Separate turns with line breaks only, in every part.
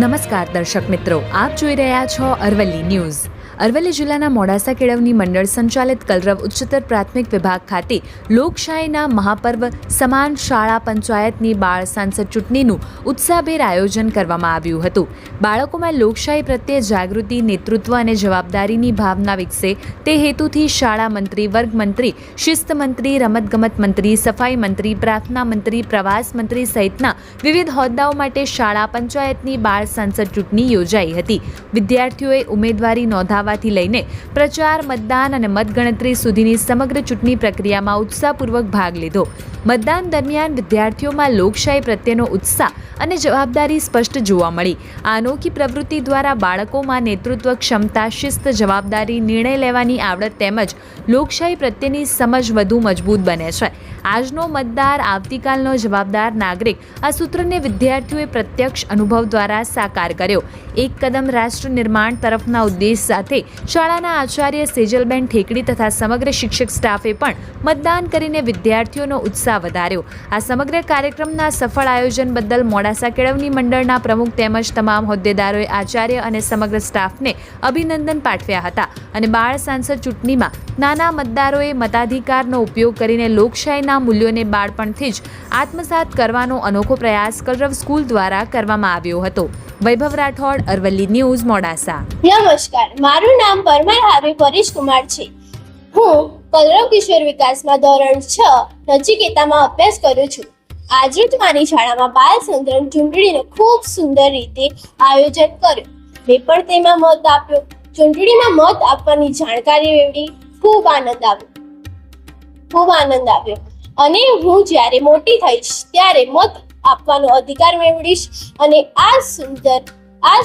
નમસ્કાર દર્શક મિત્રો, આપ જોઈ રહ્યા છો અરવલ્લી ન્યૂઝ. અરવલ્લી જિલ્લાના મોડાસા કેળવણી મંડળ સંચાલિત કલરવ ઉચ્ચતર પ્રાથમિક વિભાગ ખાતે લોકશાહીના મહાપર્વ સમાન શાળા પંચાયતની બાળ સાંસદ ચૂંટણીનું ઉત્સાહભેર આયોજન કરવામાં આવ્યું હતું. બાળકોમાં લોકશાહી પ્રત્યે જાગૃતિ, નેતૃત્વ અને જવાબદારીની ભાવના વિકસે તે હેતુથી શાળા મંત્રી, વર્ગ મંત્રી, શિસ્ત મંત્રી, રમતગમત મંત્રી, સફાઈ મંત્રી, પ્રાર્થના મંત્રી, પ્રવાસ મંત્રી સહિતના વિવિધ હોદ્દાઓ માટે શાળા પંચાયતની બાળ સાંસદ ચૂંટણી યોજાઈ હતી. વિદ્યાર્થીઓએ ઉમેદવારી નોંધાવવાથી લઈને પ્રચાર, મતદાન અને મતગણતરી સુધીની સમગ્ર ચૂંટણી પ્રક્રિયામાં ઉત્સાહપૂર્વક ભાગ લીધો. મતદાન દરમિયાન વિદ્યાર્થીઓમાં લોકશાહી પ્રત્યેનો ઉત્સાહ અને જવાબદારી સ્પષ્ટ જોવા મળી. આ અનોખી પ્રવૃત્તિ દ્વારા બાળકોમાં નેતૃત્વ ક્ષમતા, શિસ્ત, જવાબદારી, નિર્ણય લેવાની આવડત તેમજ લોકશાહી પ્રત્યેની સમજ વધુ મજબૂત બને છે. આજનો મતદાર આવતીકાલનો જવાબદાર નાગરિક, આ સૂત્રને વિદ્યાર્થીઓએ પ્રત્યક્ષ અનુભવ દ્વારા સાકાર કર્યો. એક કદમ રાષ્ટ્ર નિર્માણ તરફના ઉદ્દેશ સાથે શાળાના આચાર્ય સેજલબેન ઠેકડી તથા સમગ્ર શિક્ષક સ્ટાફે પણ મતદાન કરીને વિદ્યાર્થીઓનો ઉત્સાહ વધાર્યો. આ સમગ્ર કાર્યક્રમના સફળ આયોજન બદલ મોડાસા કેળવણી મંડળના પ્રમુખ તેમજ તમામ હોદ્દેદારોએ આચાર્ય અને સમગ્ર સ્ટાફને અભિનંદન પાઠવ્યા હતા અને બાળ સાંસદ ચૂંટણીમાં નાના મતદારોએ મતાધિકારનો ઉપયોગ કરીને લોકશાહીના મૂલ્યોને બાળપણથી જ આત્મસાત કરવાનો અનોખો પ્રયાસ કલરવ સ્કૂલ દ્વારા કરવામાં આવ્યો હતો. વૈભવ રાઠોડ, અરવલ્લી ન્યૂઝ, મોડાસા.
નમસ્કાર, મારું નામ પરમાર હાવી પરેશ કુમાર છે. હું કલરવ કિશોર વિકાસમાં ધોરણ 6 નચિકેતામાં અભ્યાસ કરું છું. આજરોજ મારી શાળામાં બાળ સંરક્ષણ ચૂંટણીનું ખૂબ સુંદર રીતે આયોજન કર્યું. મેં પણ તેમાં મત આપ્યો. ચૂંટણીમાં મત આપવાની જાણકારી મેળવી ખૂબ આનંદ આવ્યો અને હું જ્યારે મોટી થઈશ ત્યારે મત આપવાનો અધિકાર મેળવીશ અને આ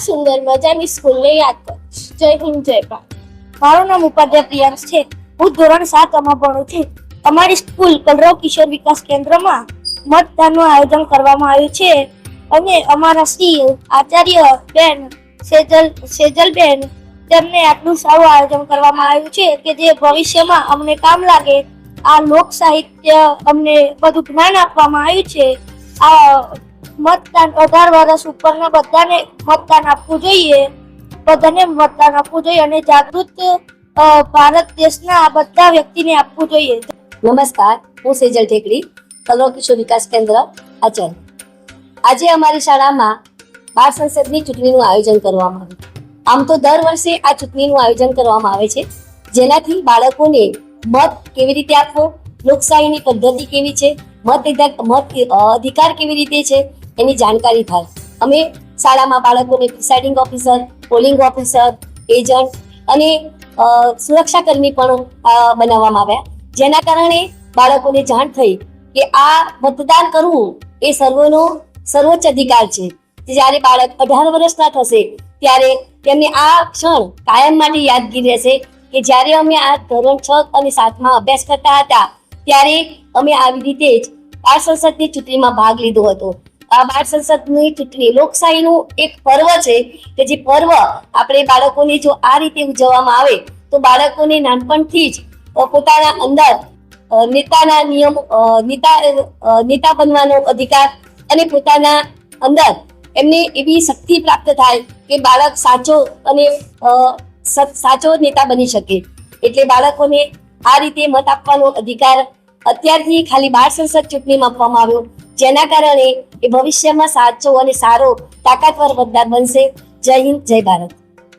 સુંદર મજાની સ્કૂલને યાદ કરીશ. જય હિન્દ, જય ભારત.
મારું નામ ઉપાધ્યાય પ્રિયાંશ છે. હું ધોરણ 7 માં ભણું છું. અમારી સ્કૂલ કલરવ કિશોર વિકાસ કેન્દ્રમાં મતદાનનું આયોજન કરવામાં આવ્યું છે અને અમારા શ્રી આચાર્ય બેન સેજલબેન તેમને આટલું સારું આયોજન કરવામાં આવ્યું છે કે જે ભવિષ્યમાં અમને કામ લાગે. આ લોક સાહિત્ય અમને બધું જ્ઞાન આપવામાં આવ્યું છે. આ મતદાન 18 વર્ષ ઉપરના બધાને મતદાન આપવું જોઈએ. અને જાગૃત ભારત દેશના બધા વ્યક્તિને આપવું જોઈએ.
નમસ્કાર, હું સેજલ ઠેકડી, કલરવ કિશોર વિકાસ કેન્દ્ર આચાર્ય. આજે અમારી શાળામાં બાળ સંસદની ચૂંટણીનું આયોજન કરવામાં આવ્યું. આમ તો દર વર્ષે આ ચૂંટણીનું આયોજન કરવામાં આવે છે, જેનાથી બાળકોને મત કેવી રીતે આપવો, લોકશાહીની પદ્ધતિ કેવી છે, મત અધિકાર કેવી રીતે છે એની જાણકારી થાય. અમે શાળામાં બાળકોને presiding officer, polling officer, agent અને સુરક્ષાકર્મી પણ બનાવવામાં આવ્યા, જેના કારણે બાળકોને જાણ થઈ કે આ મતદાન કરવું એ સર્વોચ્ચ અધિકાર છે. જ્યારે બાળક 18 વર્ષના થશે ત્યારે તેમને આ ક્ષણ કાયમ માટે યાદગીરી રહેશે કે જ્યારે અમે આ ધોરણ 6 અને 7 માં અભ્યાસ કરતા હતા ત્યારે અમે આવી રીતે જ બાળ સંસદની ચૂંટણીમાં ભાગ લીધો હતો. આ બાળ સંસદની ચૂંટણી લોકશાહીનું એક પર્વ છે કે જે પર્વ આપણે બાળકોને જો આ રીતે ઉજવવામાં આવે તો બાળકોને નાનપણથી જ પોતાના અંદર નેતા બનવાનો અધિકાર અને પોતાના અંદર એમને એવી શક્તિ પ્રાપ્ત થાય કે બાળક સાચો નેતા બની શકે. એટલે બાળકોને આ રીતે મત આપવાનો અધિકાર અત્યારથી ખાલી બાળ સંસદ ચૂંટણીમાં આપવામાં આવ્યો, જેના કારણે એ ભવિષ્યમાં સાચો અને સારો તાકાતવર મતદાર બનશે. જય હિન્દ, જય ભારત.